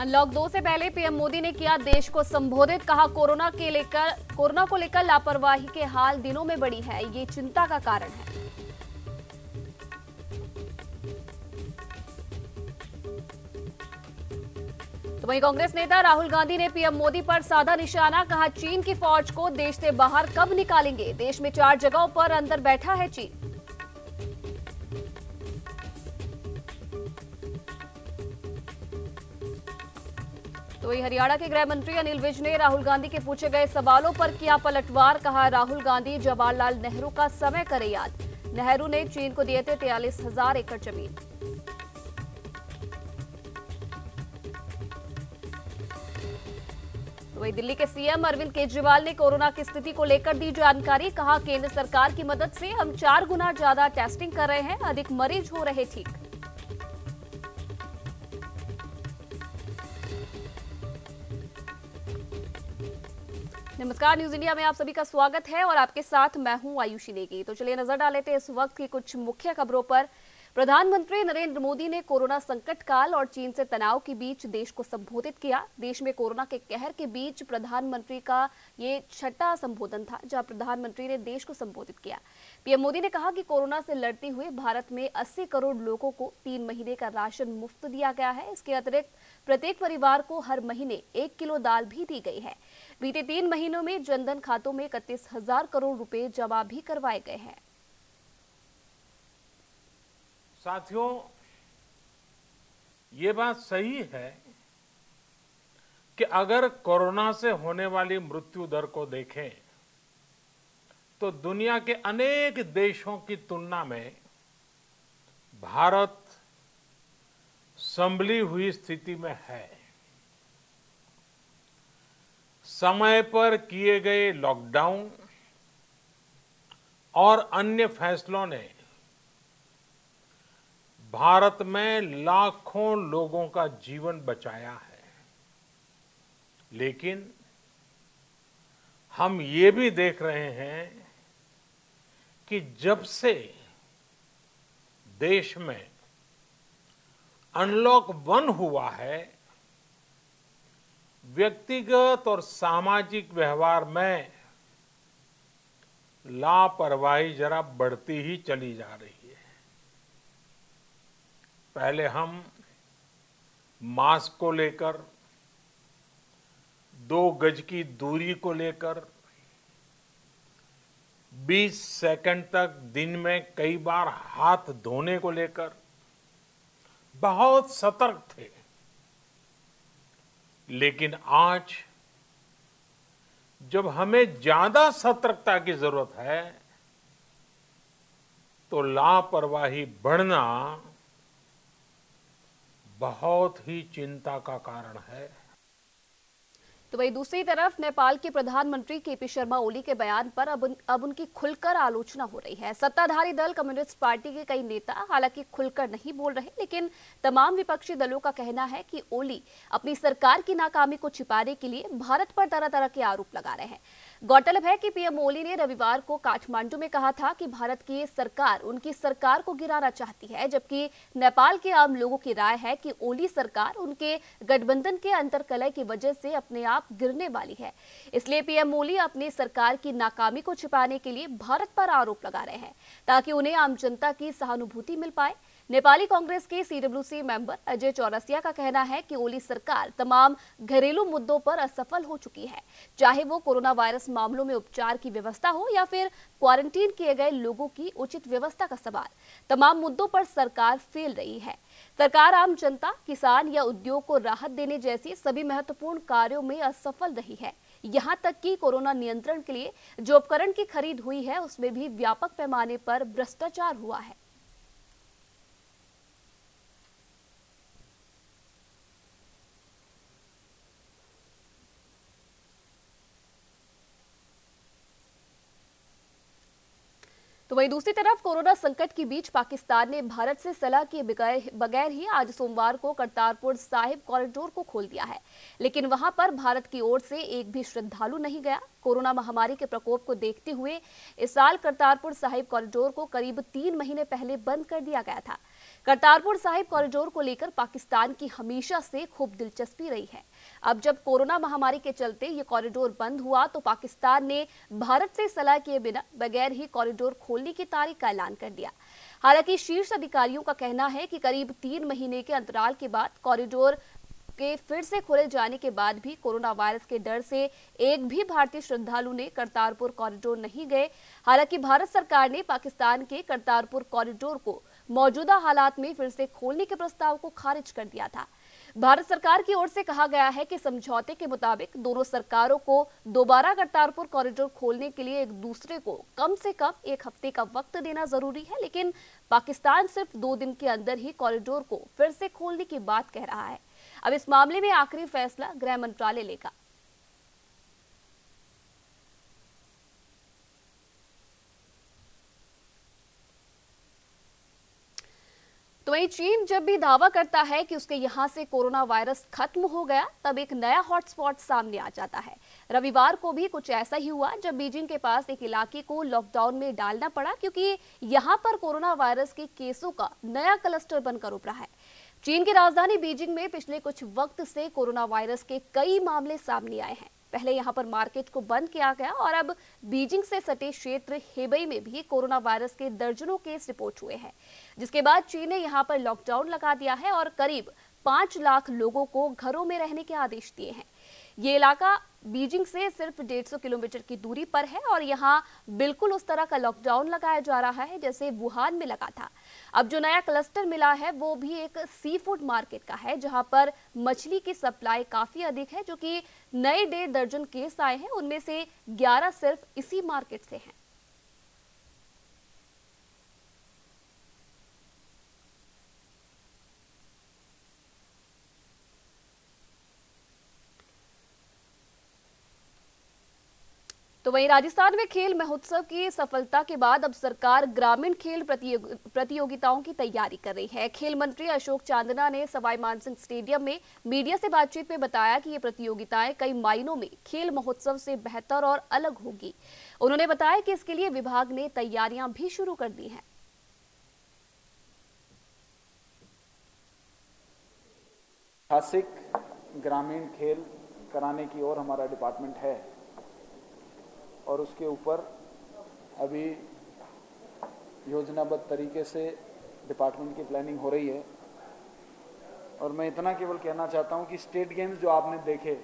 Unlock 2 से पहले PM Modi ने किया देश को संबोधित। कहा कोरोना को लेकर लापरवाही के हाल दिनों में बढ़ी है, ये चिंता का कारण है। तो वहीं कांग्रेस नेता राहुल गांधी ने पीएम मोदी पर साधा निशाना। कहा चीन की फौज को देश से बाहर कब निकालेंगे, देश में 4 जगहों पर अंदर बैठा है चीन। तो वहीं हरियाणा के गृह मंत्री अनिल विज ने राहुल गांधी के पूछे गए सवालों पर किया पलटवार। कहा राहुल गांधी जवाहरलाल नेहरू का समय करे याद, नेहरू ने चीन को दिए थे 43,000 एकड़ जमीन। तो वहीं दिल्ली के सीएम अरविंद केजरीवाल ने कोरोना की स्थिति को लेकर दी जानकारी। कहा केंद्र सरकार की मदद से हम 4 गुना ज्यादा टेस्टिंग कर रहे हैं, अधिक मरीज हो रहे ठीक। नमस्कार, न्यूज इंडिया में आप सभी का स्वागत है और आपके साथ मैं हूं आयुषी नेगी। तो चलिए नजर डाल लेते हैं इस वक्त की कुछ मुख्य खबरों पर। प्रधानमंत्री नरेंद्र मोदी ने कोरोना संकट काल और चीन से तनाव के बीच देश को संबोधित किया। देश में कोरोना के कहर के बीच प्रधानमंत्री का ये 6वां संबोधन था जहां प्रधानमंत्री ने देश को संबोधित किया। पीएम मोदी ने कहा कि कोरोना से लड़ते हुए भारत में 80 करोड़ लोगों को 3 महीने का राशन मुफ्त दिया गया है। इसके अतिरिक्त प्रत्येक परिवार को हर महीने 1 किलो दाल भी दी गई है। बीते 3 महीनों में जनधन खातों में 31,000 करोड़ रुपए जमा भी करवाए गए हैं। साथियों, ये बात सही है कि अगर कोरोना से होने वाली मृत्यु दर को देखें तो दुनिया के अनेक देशों की तुलना में भारत संभली हुई स्थिति में है। समय पर किए गए लॉकडाउन और अन्य फैसलों ने भारत में लाखों लोगों का जीवन बचाया है, लेकिन हम ये भी देख रहे हैं कि जब से देश में अनलॉक 1 हुआ है, व्यक्तिगत और सामाजिक व्यवहार में लापरवाही जरा बढ़ती ही चली जा रही है। पहले हम मास्क को लेकर, 2 गज की दूरी को लेकर 20 सेकंड तक दिन में कई बार हाथ धोने को लेकर बहुत सतर्क थे, लेकिन आज जब हमें ज्यादा सतर्कता की जरूरत है तो लापरवाही बढ़ना बहुत ही चिंता का कारण है। तो वहीं दूसरी तरफ नेपाल के प्रधानमंत्री केपी शर्मा ओली के बयान पर अब उनकी खुलकर आलोचना हो रही है। सत्ताधारी दल कम्युनिस्ट पार्टी के कई नेता हालांकि खुलकर नहीं बोल रहे, लेकिन तमाम विपक्षी दलों का कहना है कि ओली अपनी सरकार की नाकामी को छिपाने के लिए भारत पर तरह तरह के आरोप लगा रहे हैं। गौरतलब है कि पीएम ओली ने रविवार को काठमांडू में कहा था कि भारत की सरकार उनकी सरकार को गिराना चाहती है, जबकि नेपाल के आम लोगों की राय है कि ओली सरकार उनके गठबंधन के अंतर्कलह की वजह से अपने आप गिरने वाली है। इसलिए पीएम ओली अपनी सरकार की नाकामी को छिपाने के लिए भारत पर आरोप लगा रहे हैं ताकि उन्हें आम जनता की सहानुभूति मिल पाए। नेपाली कांग्रेस के सीडब्ल्यूसी मेंबर अजय चौरसिया का कहना है कि ओली सरकार तमाम घरेलू मुद्दों पर असफल हो चुकी है, चाहे वो कोरोना वायरस मामलों में उपचार की व्यवस्था हो या फिर क्वारंटीन किए गए लोगों की उचित व्यवस्था का सवाल। तमाम मुद्दों पर सरकार फेल रही है। सरकार आम जनता, किसान या उद्योग को राहत देने जैसी सभी महत्वपूर्ण कार्यों में असफल रही है। यहां तक कि कोरोना नियंत्रण के लिए जो उपकरण की खरीद हुई है उसमें भी व्यापक पैमाने पर भ्रष्टाचार हुआ है। तो वहीं दूसरी तरफ कोरोना संकट के बीच पाकिस्तान ने भारत से सलाह किए बगैर ही आज सोमवार को करतारपुर साहिब कॉरिडोर को खोल दिया है, लेकिन वहां पर भारत की ओर से एक भी श्रद्धालु नहीं गया। कोरोना महामारी के प्रकोप को देखते हुए इस साल करतारपुर साहिब कॉरिडोर को करीब 3 महीने पहले बंद कर दिया गया था। करतारपुर साहिब कॉरिडोर को लेकर पाकिस्तान की हमेशा से खूब दिलचस्पी रही है। अब जब कोरोना महामारी के चलते ये कॉरिडोर बंद हुआ तो पाकिस्तान ने भारत से सलाह किए बिना बगैर ही कॉरिडोर खोलने की तारीख का ऐलान कर दिया। हालांकि शीर्ष अधिकारियों का कहना है कि करीब 3 महीने के अंतराल के बाद कॉरिडोर के फिर से खोले जाने के बाद भी कोरोना वायरस के डर से एक भी भारतीय श्रद्धालु ने करतारपुर कॉरिडोर नहीं गए। हालांकि भारत सरकार ने पाकिस्तान के करतारपुर कॉरिडोर को मौजूदा हालात में फिर से खोलने के प्रस्ताव को खारिज कर दिया था। भारत सरकार की ओर से कहा गया है कि समझौते के मुताबिक दोनों सरकारों को दोबारा करतारपुर कॉरिडोर खोलने के लिए एक दूसरे को कम से कम 1 हफ्ते का वक्त देना जरूरी है, लेकिन पाकिस्तान सिर्फ 2 दिन के अंदर ही कॉरिडोर को फिर से खोलने की बात कह रहा है। अब इस मामले में आखिरी फैसला गृह मंत्रालय लेगा। तो वहीं चीन जब भी दावा करता है कि उसके यहां से कोरोना वायरस खत्म हो गया, तब एक नया हॉटस्पॉट सामने आ जाता है। रविवार को भी कुछ ऐसा ही हुआ जब बीजिंग के पास एक इलाके को लॉकडाउन में डालना पड़ा, क्योंकि यहां पर कोरोना वायरस के केसों का नया क्लस्टर बनकर उभरा है। चीन की राजधानी बीजिंग में पिछले कुछ वक्त से कोरोना वायरस के कई मामले सामने आए हैं। पहले यहां पर मार्केट को बंद किया गया और अब बीजिंग से सटे क्षेत्र हेबई में भी कोरोना वायरस के दर्जनों केस रिपोर्ट हुए हैं, जिसके बाद चीन ने यहां पर लॉकडाउन लगा दिया है और करीब 5 लाख लोगों को घरों में रहने के आदेश दिए हैं। ये इलाका बीजिंग से सिर्फ 150 किलोमीटर की दूरी पर है और यहाँ बिल्कुल उस तरह का लॉकडाउन लगाया जा रहा है जैसे वुहान में लगा था। अब जो नया क्लस्टर मिला है वो भी एक सी फूड मार्केट का है, जहां पर मछली की सप्लाई काफी अधिक है, जो कि नए 1.5 दर्जन केस आए हैं, उनमें से 11 सिर्फ इसी मार्केट से हैं। तो वहीं राजस्थान में खेल महोत्सव की सफलता के बाद अब सरकार ग्रामीण खेल प्रतियोगिताओं की तैयारी कर रही है। खेल मंत्री अशोक चांदना ने सवाई मानसिंह स्टेडियम में मीडिया से बातचीत में बताया कि ये प्रतियोगिताएं कई मायनों में खेल महोत्सव से बेहतर और अलग होगी। उन्होंने बताया कि इसके लिए विभाग ने तैयारियां भी शुरू कर दी हैं। ऐतिहासिक ग्रामीण खेल कराने की ओर हमारा डिपार्टमेंट है और उसके ऊपर अभी योजनाबद्ध तरीके से डिपार्टमेंट की प्लानिंग हो रही है। और मैं इतना केवल कहना चाहता हूं कि स्टेट गेम्स जो आपने देखे,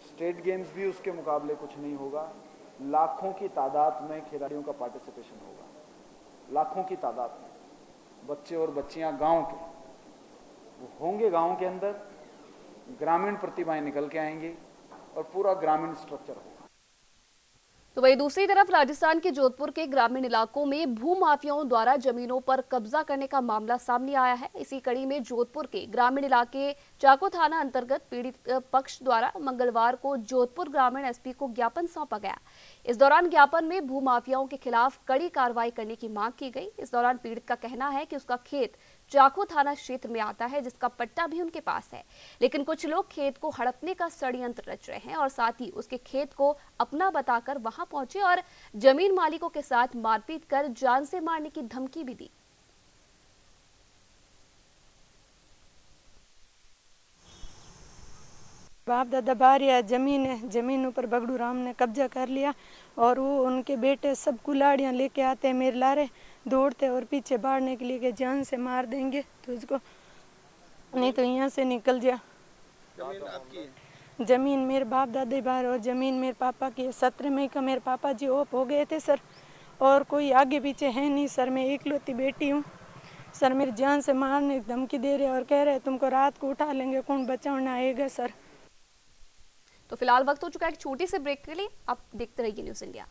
स्टेट गेम्स भी उसके मुकाबले कुछ नहीं होगा। लाखों की तादाद में खिलाड़ियों का पार्टिसिपेशन होगा, लाखों की तादाद में बच्चे और बच्चियां गांव के वो होंगे, गांव के अंदर ग्रामीण प्रतिभाएं निकल के आएंगी और पूरा ग्रामीण स्ट्रक्चर होगा। तो वहीं दूसरी तरफ राजस्थान के जोधपुर के ग्रामीण इलाकों में भूमाफियाओं द्वारा जमीनों पर कब्जा करने का मामला सामने आया है। इसी कड़ी में जोधपुर के ग्रामीण इलाके चाको थाना अंतर्गत पीड़ित पक्ष द्वारा मंगलवार को जोधपुर ग्रामीण एसपी को ज्ञापन सौंपा गया। इस दौरान ज्ञापन में भूमाफियाओं के खिलाफ कड़ी कार्रवाई करने की मांग की गई। इस दौरान पीड़ित का कहना है कि उसका खेत चाको थाना क्षेत्र में आता है, जिसका पट्टा भी उनके पास है, लेकिन कुछ लोग खेत को हड़पने का षड्यंत्र रच रहे हैं और साथ ही उसके खेत को अपना बताकर वहां पहुंचे और जमीन मालिकों के साथ मारपीट कर जान से मारने की धमकी भी दी। बाप दादा बारिया जमीन है, जमीन ऊपर बगड़ू राम ने कब्जा कर लिया और वो उनके बेटे सब कुल्हाड़ियाँ लेके आते हैं, मेरे लारे दौड़ते और पीछे बाढ़ने के लिए कि जान से मार देंगे तुझको, नहीं तो यहाँ से निकल जा। जमीन आपकी है? जमीन मेरे बाप दादे बाहर और जमीन मेरे पापा की है। 17 मई का मेरे पापा जी ऑफ हो गए थे सर, और कोई आगे पीछे है नहीं सर। मैं इकलौती बेटी हूँ सर। मेरी जान से मारने की धमकी दे रहे और कह रहे तुमको रात को उठा लेंगे, कौन बचाना आएगा सर। तो फिलहाल वक्त हो चुका है एक छोटी सी ब्रेक के लिए। आप देखते रहिए न्यूज़ इंडिया।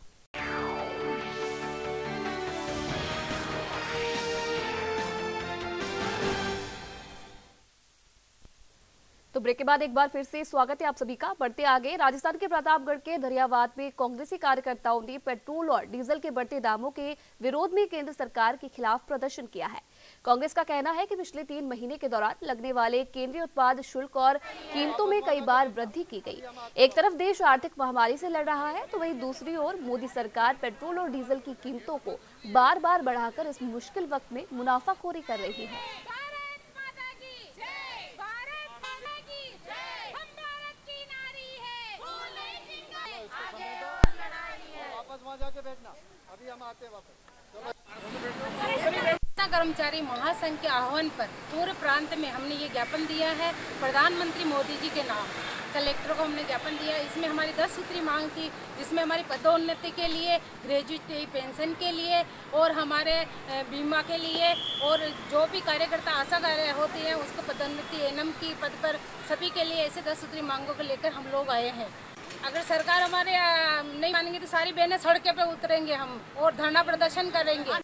तो ब्रेक के बाद एक बार फिर से स्वागत है आप सभी का। बढ़ते आगे, राजस्थान के प्रतापगढ़ के दरियावाद में कांग्रेसी कार्यकर्ताओं ने पेट्रोल और डीजल के बढ़ते दामों के विरोध में केंद्र सरकार के खिलाफ प्रदर्शन किया है। कांग्रेस का कहना है कि पिछले 3 महीने के दौरान लगने वाले केंद्रीय उत्पाद शुल्क और कीमतों में कई बार वृद्धि की गई। एक तरफ देश आर्थिक महामारी से लड़ रहा है, तो वहीं दूसरी ओर मोदी सरकार पेट्रोल और डीजल की कीमतों को बार बार बढ़ाकर इस मुश्किल वक्त में मुनाफाखोरी कर रही है। जाके बैठना, अभी हम आते हैं वापस। कर्मचारी महासंघ के आह्वान पर पूरे प्रांत में हमने ये ज्ञापन दिया है प्रधानमंत्री मोदी जी के नाम। कलेक्टर को हमने ज्ञापन दिया, इसमें हमारी 10 सूत्री मांग थी, जिसमें हमारी पदोन्नति के लिए, ग्रेजुएट पेंशन के लिए और हमारे बीमा के लिए, और जो भी कार्यकर्ता आशा कार्य होती है उसको पदोन्नति एनएम की पद पर सभी के लिए, ऐसे 10 सूत्री मांगों को लेकर हम लोग आए हैं। अगर सरकार हमारे नहीं मानेंगे तो सारी बहनें सड़कों पे उतरेंगे हम और धरना प्रदर्शन करेंगे।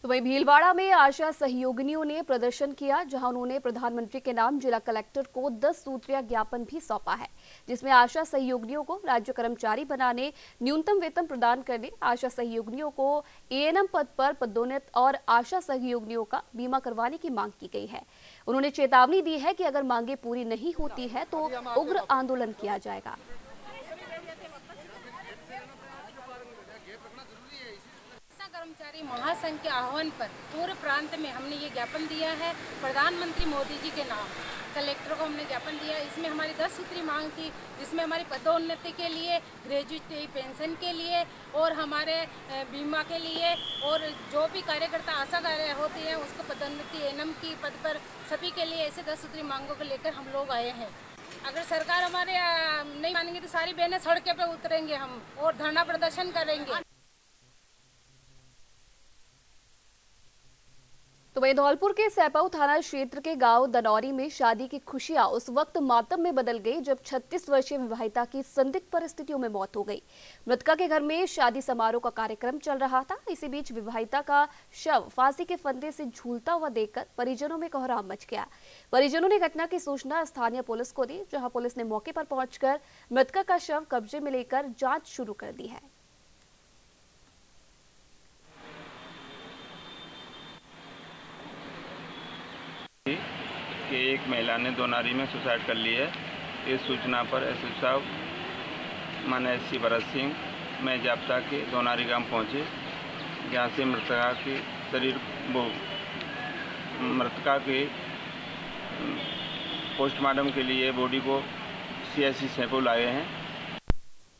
तो वहीं भीलवाड़ा में आशा सहयोगिनियों ने प्रदर्शन किया, जहां उन्होंने प्रधानमंत्री के नाम जिला कलेक्टर को 10 सूत्रीय ज्ञापन भी सौंपा है, जिसमें आशा सहयोगिनियों को राज्य कर्मचारी बनाने, न्यूनतम वेतन प्रदान करने, आशा सहयोगिनियों को एएनएम पद पर पदोन्नत और आशा सहयोगिनियों का बीमा करवाने की मांग की गई है। उन्होंने चेतावनी दी है कि अगर मांगे पूरी नहीं होती है तो उग्र आंदोलन किया जाएगा। कर्मचारी महासंघ के आह्वान पर पूरे प्रांत में हमने ये ज्ञापन दिया है प्रधानमंत्री मोदी जी के नाम। कलेक्टर को हमने ज्ञापन दिया, इसमें हमारी 10 सूत्री मांग थी, जिसमें हमारी पदोन्नति के लिए, ग्रेजुएट पेंशन के लिए और हमारे बीमा के लिए, और जो भी कार्यकर्ता आशा कार्य होती है उसको पदोन्नति एनएम की पद पर सभी के लिए, ऐसे 10 सूत्री मांगों को लेकर हम लोग आए हैं। अगर सरकार हमारे नहीं मानेंगे तो सारी बहनें सड़कों पे उतरेंगे हम और धरना प्रदर्शन करेंगे। तो वहीं धौलपुर के सैपाऊ थाना क्षेत्र के गांव दनौरी में शादी की खुशियां उस वक्त मातम में बदल गई जब 36 वर्षीय विवाहिता की संदिग्ध परिस्थितियों में मौत हो गई। मृतका के घर में शादी समारोह का कार्यक्रम चल रहा था। इसी बीच विवाहिता का शव फांसी के फंदे से झूलता हुआ देखकर परिजनों में कोहराम मच गया। परिजनों ने घटना की सूचना स्थानीय पुलिस को दी, जहां पुलिस ने मौके पर पहुंचकर मृतका का शव कब्जे में लेकर जांच शुरू कर दी है। कि एक महिला ने दोनारी में सुसाइड कर ली है। इस सूचना पर एसपी साहब माने एससी भरत सिंह में जाब्ता के दोनारी गांव पहुंचे, जहां से मृतका के पोस्टमार्टम के लिए बॉडी को सीएचसी सैंपल लाए हैं।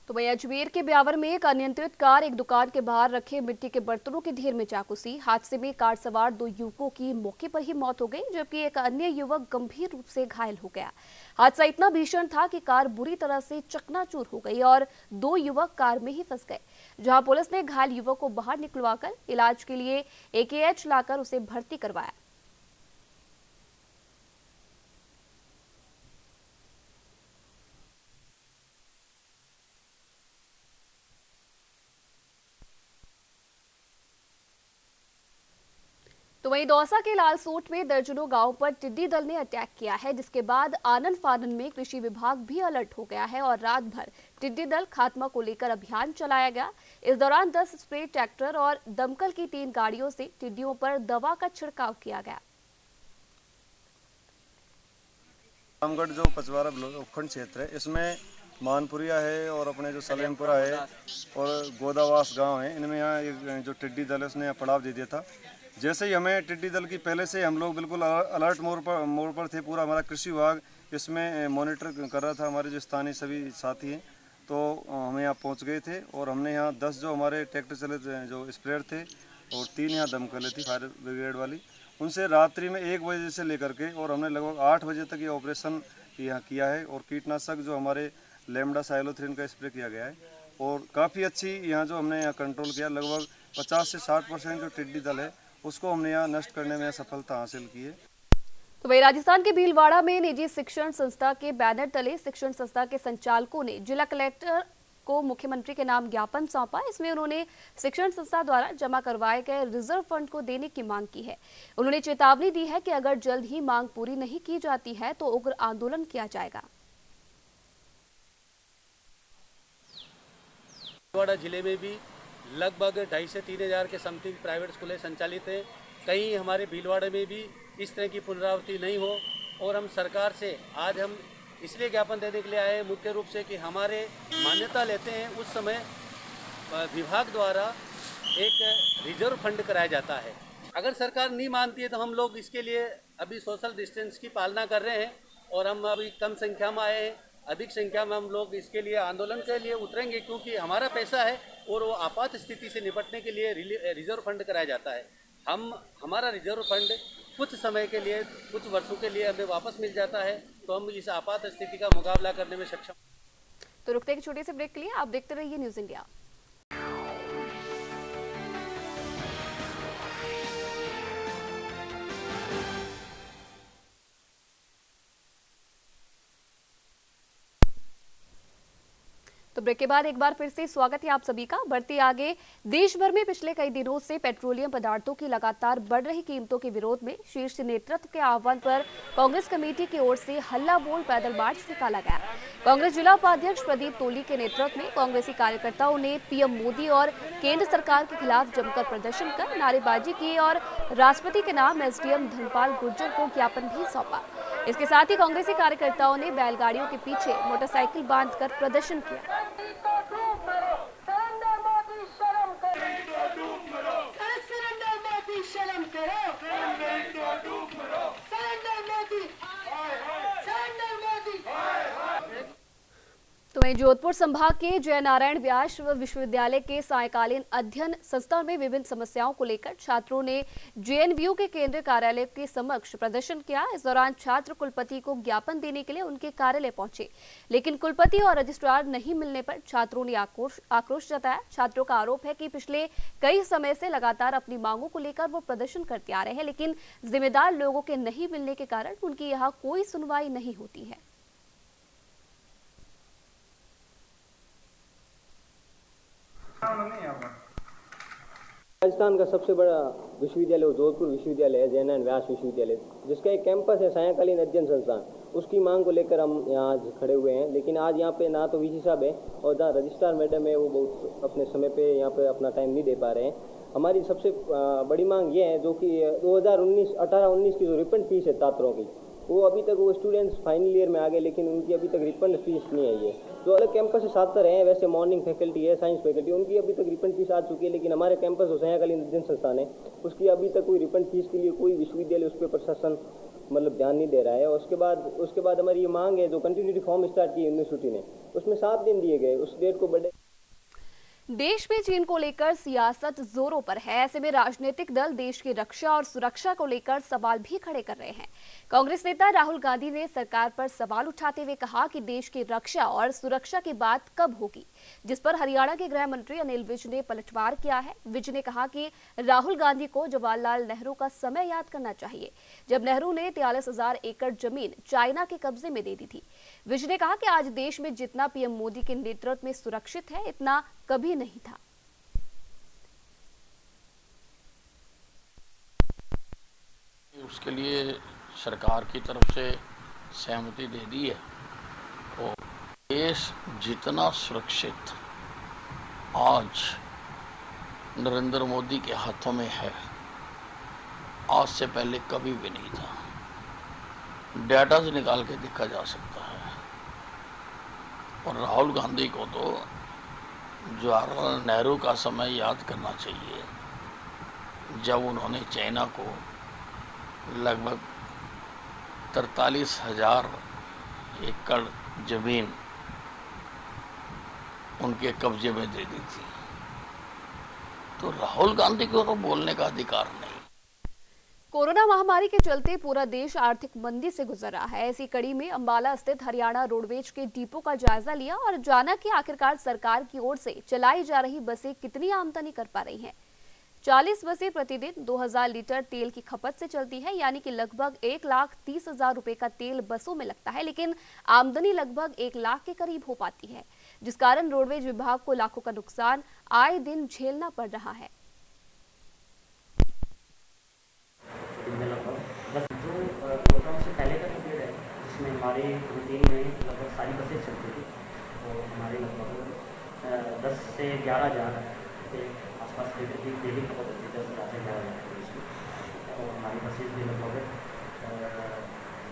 तो वहीं अजमेर के ब्यावर में एक अनियंत्रित कार एक दुकान के बाहर रखे मिट्टी के बर्तनों के ढेर में जा घुसी। हादसे में कार सवार 2 युवकों की मौके पर ही मौत हो गई, जबकि एक अन्य युवक गंभीर रूप से घायल हो गया। हादसा इतना भीषण था कि कार बुरी तरह से चकनाचूर हो गई और 2 युवक कार में ही फंस गए, जहां पुलिस ने घायल युवक को बाहर निकलवाकर इलाज के लिए एकेएच लाकर उसे भर्ती करवाया। तो वहीं दौसा के लालसोट में दर्जनों गांवों पर टिड्डी दल ने अटैक किया है, जिसके बाद आनन फानन में कृषि विभाग भी अलर्ट हो गया है और रात भर टिड्डी दल खात्मा को लेकर अभियान चलाया गया। इस दौरान 10 स्प्रे ट्रैक्टर और दमकल की 3 गाड़ियों से टिड्डियों पर दवा का छिड़काव किया गया। रामगढ़ जो पचवारा उपखंड क्षेत्र है, इसमें मानपुरिया है और अपने जो सलेमपुरा है और गोदावास गांव है, इनमें यहाँ जो टिड्डी दल है उसने पड़ाव दे दिया था। जैसे ही हमें टिड्डी दल की पहले से हम लोग बिल्कुल अलर्ट मोड पर थे। पूरा हमारा कृषि विभाग इसमें मॉनिटर कर रहा था, हमारे जो स्थानीय सभी साथी हैं, तो हमें यहाँ पहुँच गए थे और हमने यहाँ 10 जो हमारे ट्रैक्टर चले जो स्प्रेयर थे और 3 यहाँ दमकलें थी फायर ब्रिगेड वाली, उनसे रात्रि में 1 बजे से लेकर के और हमने लगभग 8 बजे तक ये ऑपरेशन यहाँ किया है। और कीटनाशक जो हमारे लैम्डा साइलोथ्रिन का स्प्रे किया गया है और काफ़ी अच्छी यहाँ जो हमने यहाँ कंट्रोल किया। लगभग 50 से 60% जो टिड्डी दल है उसको हमने यहाँ नष्ट करने में सफलता हासिल की है। तो वहीं राजस्थान के भीलवाड़ा में निजी शिक्षण संस्था के बैनर तले शिक्षण संस्था के संचालकों ने जिला कलेक्टर को मुख्यमंत्री के नाम ज्ञापन सौंपा। इसमें उन्होंने शिक्षण संस्था द्वारा जमा करवाए गए रिजर्व फंड को देने की मांग की है। उन्होंने चेतावनी दी है कि अगर जल्द ही मांग पूरी नहीं की जाती है तो उग्र आंदोलन किया जाएगा। भीलवाड़ा जिले में भी लगभग 2,500 से 3,000 के समथिंग प्राइवेट स्कूलें संचालित हैं। कहीं हमारे भीलवाड़ा में भी इस तरह की पुनरावृत्ति नहीं हो, और हम सरकार से आज हम इसलिए ज्ञापन देने के लिए आए हैं मुख्य रूप से कि हमारे मान्यता लेते हैं उस समय विभाग द्वारा एक रिजर्व फंड कराया जाता है। अगर सरकार नहीं मानती है तो हम लोग इसके लिए अभी सोशल डिस्टेंस की पालना कर रहे हैं, और हम अभी कम संख्या में आए हैं। अधिक संख्या में हम लोग इसके लिए आंदोलन के लिए उतरेंगे, क्योंकि हमारा पैसा है और वो आपात स्थिति से निपटने के लिए रिजर्व फंड कराया जाता है। हमारा रिजर्व फंड कुछ समय के लिए, कुछ वर्षों के लिए हमें वापस मिल जाता है, तो हम इस आपात स्थिति का मुकाबला करने में सक्षम। तो रुकते एक छोटे से ब्रेक के लिए आप देखते रहिए न्यूज़ इंडिया। तो ब्रेक के बाद एक बार फिर से स्वागत है आप सभी का। बढ़ते आगे, देश भर में पिछले कई दिनों से पेट्रोलियम पदार्थों की लगातार बढ़ रही कीमतों के विरोध में शीर्ष नेतृत्व के आह्वान पर कांग्रेस कमेटी की ओर से हल्ला बोल पैदल मार्च निकाला गया। कांग्रेस जिला उपाध्यक्ष प्रदीप तोली के नेतृत्व में कांग्रेसी कार्यकर्ताओं ने पीएम मोदी और केंद्र सरकार के खिलाफ जमकर प्रदर्शन कर नारेबाजी की और राष्ट्रपति के नाम एसडीएम धनपाल गुर्जर को ज्ञापन भी सौंपा। इसके साथ ही कांग्रेसी कार्यकर्ताओं ने बैलगाड़ियों के पीछे मोटरसाइकिल बांधकर प्रदर्शन किया। तो वहीं जोधपुर संभाग के जय नारायण व्यास विश्वविद्यालय के सायकालीन अध्ययन संस्था में विभिन्न समस्याओं को लेकर छात्रों ने जेएनवीयू के केंद्रीय कार्यालय के समक्ष प्रदर्शन किया। इस दौरान छात्र कुलपति को ज्ञापन देने के लिए उनके कार्यालय पहुंचे, लेकिन कुलपति और रजिस्ट्रार नहीं मिलने पर छात्रों ने आक्रोश जताया। छात्रों का आरोप है कि पिछले कई समय से लगातार अपनी मांगों को लेकर वो प्रदर्शन करते आ रहे हैं, लेकिन जिम्मेदार लोगों के नहीं मिलने के कारण उनकी यहाँ कोई सुनवाई नहीं होती है। राजस्थान का सबसे बड़ा विश्वविद्यालय जोधपुर विश्वविद्यालय है, जय नारायण व्यास विश्वविद्यालय, जिसका एक कैंपस है सायकालीन अध्ययन संस्थान। उसकी मांग को लेकर हम यहाँ आज खड़े हुए हैं, लेकिन आज यहाँ पे ना तो वीसी साहब है और जहाँ रजिस्ट्रार मैडम है वो बहुत अपने समय पे यहाँ पे अपना टाइम नहीं दे पा रहे हैं। हमारी सबसे बड़ी मांग ये है जो कि 2018-19 की जो रिफंड फीस है छात्रों की, वो अभी तक वो स्टूडेंट्स फाइनल ईयर में आ गए, लेकिन उनकी अभी तक रिफंड फीस नहीं आई है। जो अलग कैंपस से छात्र हैं, वैसे मॉर्निंग फैकल्टी है, साइंस फैकल्टी, उनकी अभी तक रिफंड फीस आ चुकी है, लेकिन हमारे कैंपस जो सायकालीन अध्ययन संस्थान है उसकी अभी तक कोई रिफंड फीस के लिए कोई विश्वविद्यालय उस पर प्रशासन मतलब ध्यान नहीं दे रहा है। उसके बाद हमारी ये मांग है, जो कंटिन्यूटी फॉर्म स्टार्ट की यूनिवर्सिटी ने, उसमें 7 दिन दिए गए, उस डेट को बढ़े। देश में चीन को लेकर सियासत जोरों पर है। ऐसे में राजनीतिक दल देश की रक्षा और सुरक्षा को लेकर सवाल भी खड़े कर रहे हैं। कांग्रेस नेता राहुल गांधी ने सरकार पर सवाल उठाते हुए कहा कि देश की रक्षा और सुरक्षा की बात कब होगी, जिस पर हरियाणा के गृह मंत्री अनिल विज ने पलटवार किया है। विज ने कहा कि राहुल गांधी को जवाहरलाल नेहरू का समय याद करना चाहिए, जब नेहरू ने 43,000 एकड़ जमीन चाइना के कब्जे में दे दी थी। विज ने कहा कि आज देश में जितना पीएम मोदी के नेतृत्व में सुरक्षित है, इतना कभी नहीं था। उसके लिए सरकार की तरफ से सहमति दे दी है और देश जितना सुरक्षित आज नरेंद्र मोदी के हाथों में है, आज से पहले कभी भी नहीं था। डाटा से निकाल के देखा जा सकता है। और राहुल गांधी को तो जवाहरलाल नेहरू का समय याद करना चाहिए, जब उन्होंने चाइना को लगभग 43,000 एकड़ जमीन उनके कब्जे में दे दी थी। तो राहुल गांधी को तो बोलने का अधिकार नहीं। कोरोना महामारी के चलते पूरा देश आर्थिक मंदी से गुजर रहा है। इसी कड़ी में अंबाला स्थित हरियाणा रोडवेज के डिपो का जायजा लिया और जाना कि आखिरकार सरकार की ओर से चलाई जा रही बसें कितनी आमदनी कर पा रही हैं। 40 बसें प्रतिदिन 2000 लीटर तेल की खपत से चलती है, यानी कि लगभग 1,30,000 रुपए का तेल बसों में लगता है, लेकिन आमदनी लगभग 1 लाख के करीब हो पाती है, जिस कारण रोडवेज विभाग को लाखों का नुकसान आए दिन झेलना पड़ रहा है। लॉकडाउन से पहले का पीरियड है जिसमें हमारे रूटीन में लगभग सारी बसें चलती थी, तो हमारे लगभग 10 से 11,000 के आसपास डेली खपत होती है, 10,000 से 11,000 इसमें। और हमारी बसेज भी लगभग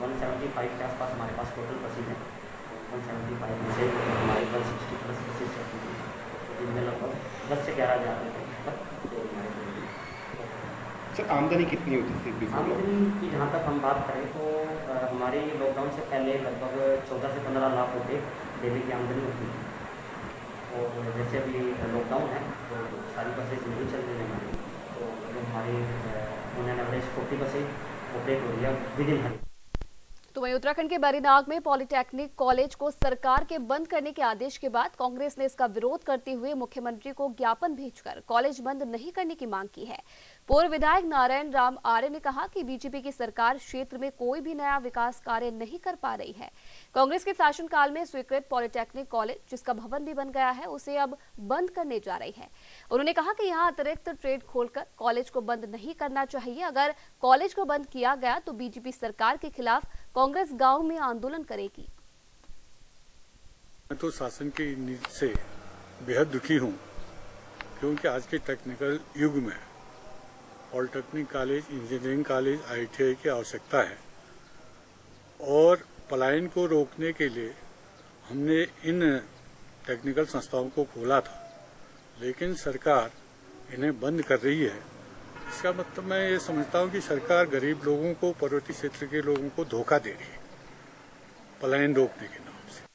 175 के आसपास हमारे पास टोटल बसेज हैं। 175 में से हमारे 160 प्लस बसेज चलती थी, जिनमें लगभग 10 से 11,000 रुपये तक सर आमदनी कितनी होती थी? आमदनी की जहाँ तक हम बात करें तो हमारे लॉकडाउन से पहले लगभग 14 से 15 लाख रुपए डेली की आमदनी होती थी। और जैसे अभी लॉकडाउन है तो सारी बसेज नहीं चल रही हैं हमारी, तो हमारी ऑन एन एवरेज 40 बसें ऑपरेट हो रही है विद इन हरी। तो वहीं उत्तराखंड के बैरीनाग में पॉलिटेक्निक कॉलेज को सरकार के बंद करने के आदेश के बाद कांग्रेस ने इसका विरोध करते हुए मुख्यमंत्री को ज्ञापन भेजकर कॉलेज बंद नहीं करने की मांग की है। पूर्व विधायक नारायण राम आर्य ने कहा कि बीजेपी की सरकार क्षेत्र में कोई भी नया विकास कार्य नहीं कर पा रही है। कांग्रेस के शासनकाल में स्वीकृत पॉलिटेक्निक कॉलेज, जिसका भवन भी बन गया है, उसे अब बंद करने जा रही है। उन्होंने कहा कि यहां अतिरिक्त ट्रेड खोलकर कॉलेज को बंद नहीं करना चाहिए। अगर कॉलेज को बंद किया गया तो बीजेपी सरकार के खिलाफ कांग्रेस गांव में आंदोलन करेगी। मैं तो शासन की नीति से बेहद दुखी हूं, क्योंकि आज के टेक्निकल युग में polytechnic college, engineering college, ITI की आवश्यकता है और पलायन को रोकने के लिए हमने इन टेक्निकल संस्थाओं को खोला था, लेकिन सरकार इन्हें बंद कर रही है। इसका मतलब मैं ये समझता हूँ कि सरकार गरीब लोगों को, पर्वतीय क्षेत्र के लोगों को धोखा दे रही है पलायन रोकने के नाम से।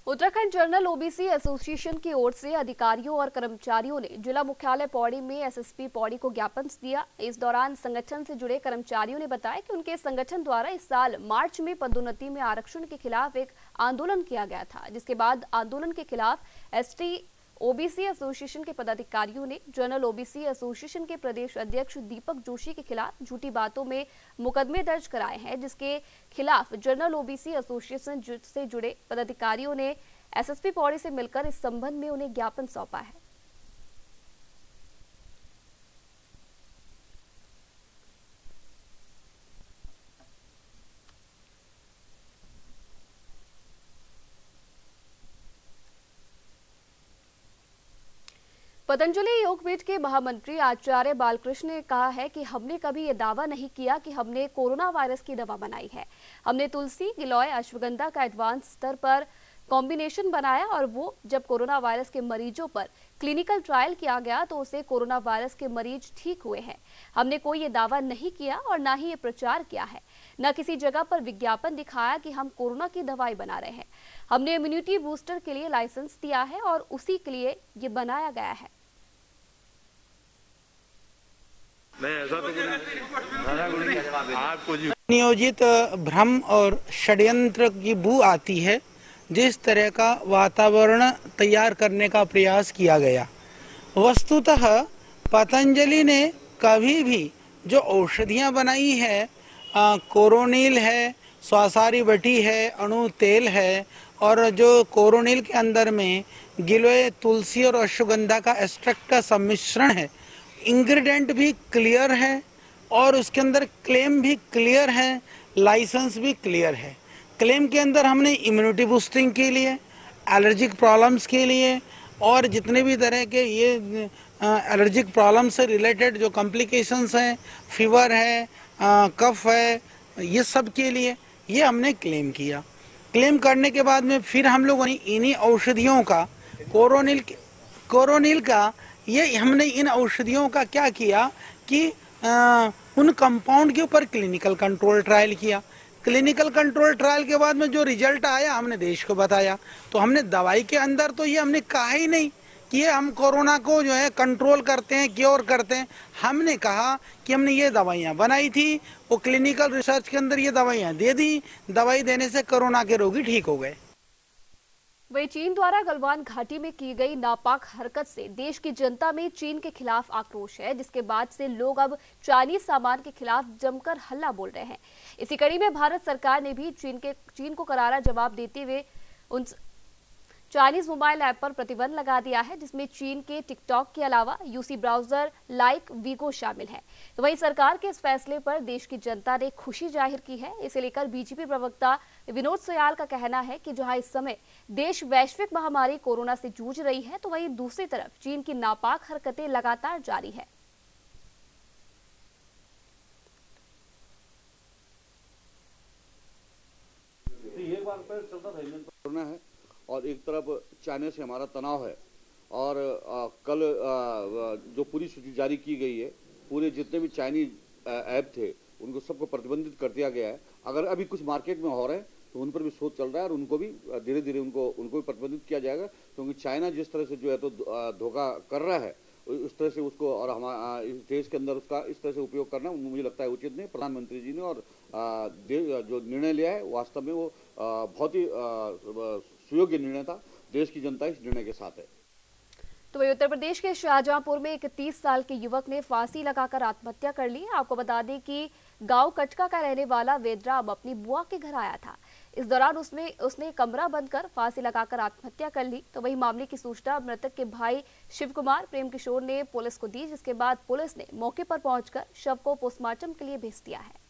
उत्तराखंड जर्नल ओबीसी एसोसिएशन की ओर से अधिकारियों और कर्मचारियों ने जिला मुख्यालय पौड़ी में एसएसपी पौड़ी को ज्ञापन दिया। इस दौरान संगठन से जुड़े कर्मचारियों ने बताया कि उनके संगठन द्वारा इस साल मार्च में पदोन्नति में आरक्षण के खिलाफ एक आंदोलन किया गया था, जिसके बाद आंदोलन के खिलाफ एसटी ओबीसी एसोसिएशन के पदाधिकारियों ने जर्नल ओबीसी एसोसिएशन के प्रदेश अध्यक्ष दीपक जोशी के खिलाफ झूठी बातों में मुकदमे दर्ज कराए हैं, जिसके खिलाफ जर्नल ओबीसी एसोसिएशन से जुड़े पदाधिकारियों ने एसएसपी पौड़ी से मिलकर इस संबंध में उन्हें ज्ञापन सौंपा है। पतंजलि योगपीठ के महामंत्री आचार्य बालकृष्ण ने कहा है कि हमने कभी ये दावा नहीं किया कि हमने कोरोना वायरस की दवा बनाई है। हमने तुलसी, गिलोय, अश्वगंधा का एडवांस स्तर पर कॉम्बिनेशन बनाया और वो जब कोरोना वायरस के मरीजों पर क्लिनिकल ट्रायल किया गया तो उसे कोरोना वायरस के मरीज ठीक हुए हैं। हमने कोई ये दावा नहीं किया और ना ही ये प्रचार किया है, न किसी जगह पर विज्ञापन दिखाया कि हम कोरोना की दवाई बना रहे हैं। हमने इम्यूनिटी बूस्टर के लिए लाइसेंस दिया है और उसी के लिए ये बनाया गया है। नियोजित भ्रम और षड्यंत्र की बू आती है। जिस तरह का वातावरण तैयार करने का प्रयास किया गया, वस्तुतः पतंजलि ने कभी भी जो औषधियां बनाई है, कोरोनिल है, स्वासारी बटी है, अणु तेल है, और जो कोरोनिल के अंदर में गिलोय, तुलसी और अश्वगंधा का एक्सट्रैक्ट का सम्मिश्रण है, इंग्रेडिएंट भी क्लियर है और उसके अंदर क्लेम भी क्लियर है, लाइसेंस भी क्लियर है। क्लेम के अंदर हमने इम्यूनिटी बूस्टिंग के लिए, एलर्जिक प्रॉब्लम्स के लिए और जितने भी तरह के ये एलर्जिक प्रॉब्लम से रिलेटेड जो कॉम्प्लिकेशंस हैं, फीवर है, कफ है, ये सब के लिए ये हमने क्लेम किया। क्लेम करने के बाद में फिर हम लोगों ने इन्हीं औषधियों का कोरोनिल का ये हमने इन औषधियों का क्या किया कि उन कंपाउंड के ऊपर क्लिनिकल कंट्रोल ट्रायल किया। क्लिनिकल कंट्रोल ट्रायल के बाद में जो रिजल्ट आया हमने देश को बताया। तो हमने दवाई के अंदर तो ये हमने कहा ही नहीं कि ये हम कोरोना को जो है कंट्रोल करते हैं, क्योर करते हैं। हमने कहा कि हमने ये दवाइयाँ बनाई थी, वो क्लिनिकल रिसर्च के अंदर ये दवाइयाँ दे दी, दवाई देने से कोरोना के रोगी ठीक हो गए। वहीं चीन द्वारा गलवान घाटी में की गई नापाक हरकत से देश की जनता में चीन के खिलाफ आक्रोश है, जिसके बाद से लोग अब चाइनीज सामान के खिलाफ जमकर हल्ला बोल रहे हैं। इसी कड़ी में भारत सरकार ने भी चीन को करारा जवाब देते हुए उन चाइनीज मोबाइल ऐप पर प्रतिबंध लगा दिया है, जिसमें चीन के टिकटॉक के अलावा यूसी ब्राउजर लाइक वीगो शामिल है। तो वहीं सरकार के इस फैसले पर देश की जनता ने खुशी जाहिर की है। इसे लेकर बीजेपी प्रवक्ता विनोद सोयाल का कहना है कि जहां इस समय देश वैश्विक महामारी कोरोना से जूझ रही है, तो वहीं दूसरी तरफ चीन की नापाक हरकतें लगातार जारी है। ये बात पर चलता है और एक तरफ चाइना से हमारा तनाव है और कल जो पूरी सूची जारी की गई है, पूरे जितने भी चाइनीज ऐप थे उनको सबको प्रतिबंधित कर दिया गया है। अगर अभी कुछ मार्केट में हो रहे हैं तो उन पर भी शोध चल रहा है और उनको भी धीरे धीरे उनको भी प्रतिबंधित किया जाएगा, क्योंकि चाइना जिस तरह से जो है तो धोखा कर रहा है उस तरह से उसको और हमारा इस देश के अंदर उसका इस तरह से उपयोग करना मुझे लगता है उचित नहीं। प्रधानमंत्री जी ने और जो निर्णय लिया है वास्तव में वो बहुत ही सुयोग्य निर्णय था। देश की जनता इस निर्णय के साथ है। तो वही उत्तर प्रदेश के शाहजहांपुर में एक 30 साल के युवक ने फांसी लगाकर आत्महत्या कर ली। आपको बता दें कि गांव कटका का रहने वाला वेदराम अपनी बुआ के घर आया था। इस दौरान उसने कमरा बंद कर फांसी लगाकर आत्महत्या कर ली। तो वही मामले की सूचना मृतक के भाई शिव कुमार प्रेम किशोर ने पुलिस को दी, जिसके बाद पुलिस ने मौके पर पहुंचकर शव को पोस्टमार्टम के लिए भेज दिया है।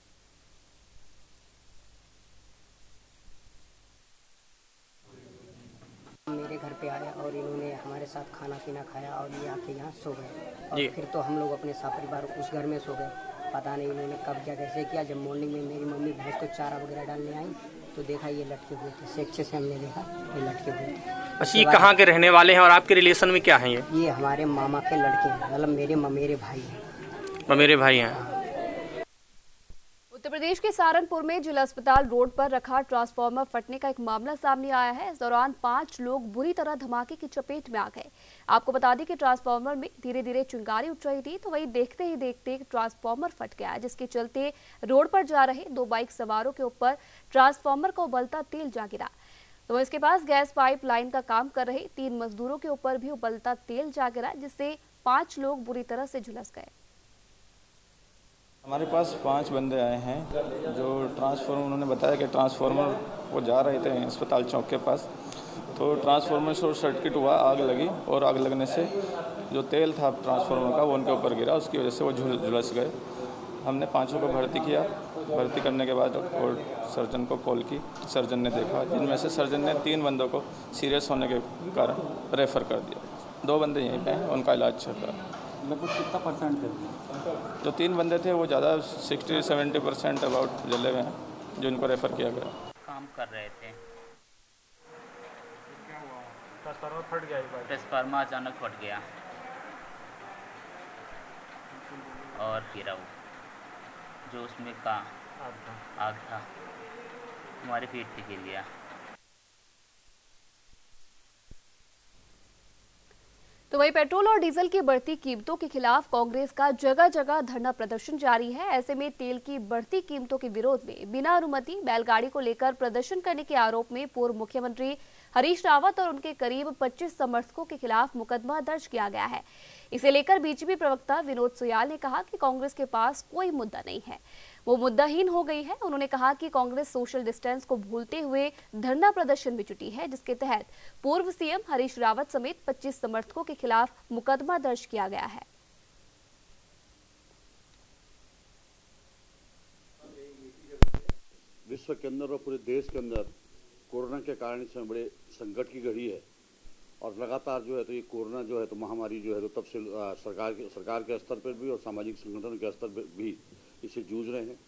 मेरे घर पे आया और इन्होंने हमारे साथ खाना पीना खाया और ये आके यहाँ सो गए और फिर तो हम लोग अपने सपरिवार उस घर में सो गए। पता नहीं इन्होंने कब क्या कैसे किया। जब मॉर्निंग में मेरी मम्मी भैंस को चारा वगैरह डालने आई तो देखा ये लटके हुए थे। सेक्चे से हमने देखा ये लटके हुए थे। बस ये कहाँ के रहने वाले हैं और आपके रिलेशन में क्या हैं ये हमारे मामा के लड़के हैं, मतलब मेरे भाई हैं। मेरे भाई हैं। उत्तर प्रदेश के सहारनपुर में जिला अस्पताल रोड पर रखा ट्रांसफार्मर फटने का एक मामला सामने आया है। इस दौरान 5 लोग बुरी तरह धमाके की चपेट में आ गए। आपको बता दें कि ट्रांसफार्मर में धीरे धीरे चिंगारी उठ रही थी, तो वही देखते ही देखते ट्रांसफार्मर फट गया, जिसके चलते रोड पर जा रहे 2 बाइक सवारों के ऊपर ट्रांसफार्मर का उबलता तेल जा गिरा। तो इसके पास गैस पाइप लाइन का काम कर रहे 3 मजदूरों के ऊपर भी उबलता तेल जा गिरा, जिससे 5 लोग बुरी तरह से झुलस गए। हमारे पास 5 बंदे आए हैं जो ट्रांसफार्मर, उन्होंने बताया कि ट्रांसफार्मर वो जा रहे थे अस्पताल चौक के पास, तो ट्रांसफार्मर शॉर्ट सर्किट हुआ, आग लगी और आग लगने से जो तेल था ट्रांसफार्मर का वो उनके ऊपर गिरा, उसकी वजह से वो झुलस गए। हमने 5 को भर्ती किया। भर्ती करने के बाद और सर्जन को कॉल की, सर्जन ने देखा, जिनमें से सर्जन ने 3 बंदों को सीरियस होने के कारण रेफ़र कर दिया। 2 बंदे यहीं पे हैं, उनका इलाज चल रहा है। लगभग कितना परसेंट थे? जो 3 बंदे थे वो ज़्यादा 60-70% अबाउट जले हुए हैं, जो इनको रेफ़र किया गया। काम कर रहे थे, क्या हुआ? ट्रांसफार्मर फट गया। ट्रांसफार्मर अचानक फट गया और गिरा वो, जो उसमें का आग था हमारे पेट पे गिर गया। तो वही पेट्रोल और डीजल की बढ़ती कीमतों के खिलाफ कांग्रेस का जगह जगह धरना प्रदर्शन जारी है। ऐसे में तेल की बढ़ती कीमतों के विरोध में बिना अनुमति बैलगाड़ी को लेकर प्रदर्शन करने के आरोप में पूर्व मुख्यमंत्री हरीश रावत और उनके करीब 25 समर्थकों के खिलाफ मुकदमा दर्ज किया गया है। इसे लेकर बीजेपी प्रवक्ता विनोद सोयाल ने कहा कि कांग्रेस के पास कोई मुद्दा नहीं है, वो मुद्दाहीन हो गई है। उन्होंने कहा कि कांग्रेस सोशल डिस्टेंस को भूलते हुए धरना प्रदर्शन में जुटी है, जिसके तहत पूर्व सीएम हरीश रावत समेत 25 समर्थकों के खिलाफ मुकदमा दर्ज किया गया है। विश्व के अंदर और पूरे देश के अंदर कोरोना के कारण इस समय बड़े संकट की घड़ी है और लगातार जो है तो ये कोरोना जो है तो महामारी जो है तो तब से सरकार के स्तर पर भी और सामाजिक संगठनों के स्तर पर भी इससे जूझ रहे हैं।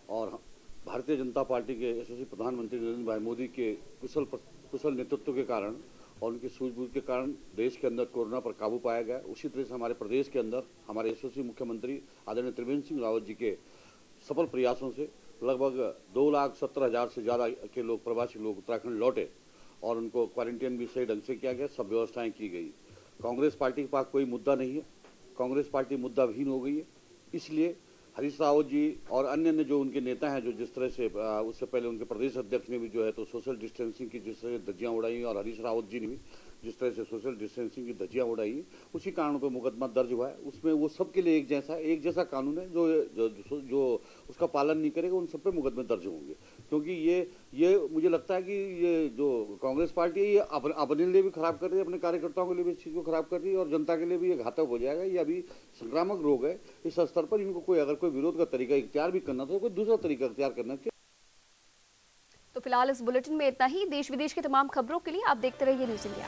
और भारतीय जनता पार्टी के यशस्वी प्रधानमंत्री नरेंद्र भाई मोदी के कुशल नेतृत्व के कारण और उनकी सूझबूझ के कारण देश के अंदर कोरोना पर काबू पाया गया। उसी तरह से हमारे प्रदेश के अंदर हमारे यशस्वी मुख्यमंत्री आदरणीय त्रिवेंद्र सिंह रावत जी के सफल प्रयासों से लगभग 2,70,000 से ज़्यादा के लोग प्रवासी लोग उत्तराखंड लौटे और उनको क्वारंटाइन भी सही ढंग से किया गया, सब व्यवस्थाएं की गई। कांग्रेस पार्टी के पास कोई मुद्दा नहीं है, कांग्रेस पार्टी मुद्दाहीन हो गई है। इसलिए हरीश रावत जी और अन्य जो उनके नेता हैं, जो जिस तरह से उससे पहले उनके प्रदेश अध्यक्ष ने भी जो है तो सोशल डिस्टेंसिंग की जिस तरह धज्जियां उड़ाई, और हरीश रावत जी ने भी जिस तरह से सोशल डिस्टेंसिंग की धज्जियां उड़ाई, उसी कारणों पर मुकदमा दर्ज हुआ है। उसमें वो सबके लिए एक जैसा कानून है, जो उसका पालन नहीं करेगा उन सब पे मुकदमे दर्ज होंगे। क्योंकि ये मुझे लगता है कि ये जो कांग्रेस पार्टी है, ये अपने लिए भी खराब कर रही है, अपने कार्यकर्ताओं के लिए भी इस चीज़ को खराब कर रही है, और जनता के लिए भी ये घातक हो जाएगा। ये अभी संक्रामक रोग है, इस स्तर पर इनको अगर कोई विरोध का तरीका इख्तियार भी करना तो कोई दूसरा तरीका इख्तियार करना चाहिए। तो फिलहाल इस बुलेटिन में इतना ही। देश विदेश की तमाम खबरों के लिए आप देखते रहिए न्यूज़ इंडिया।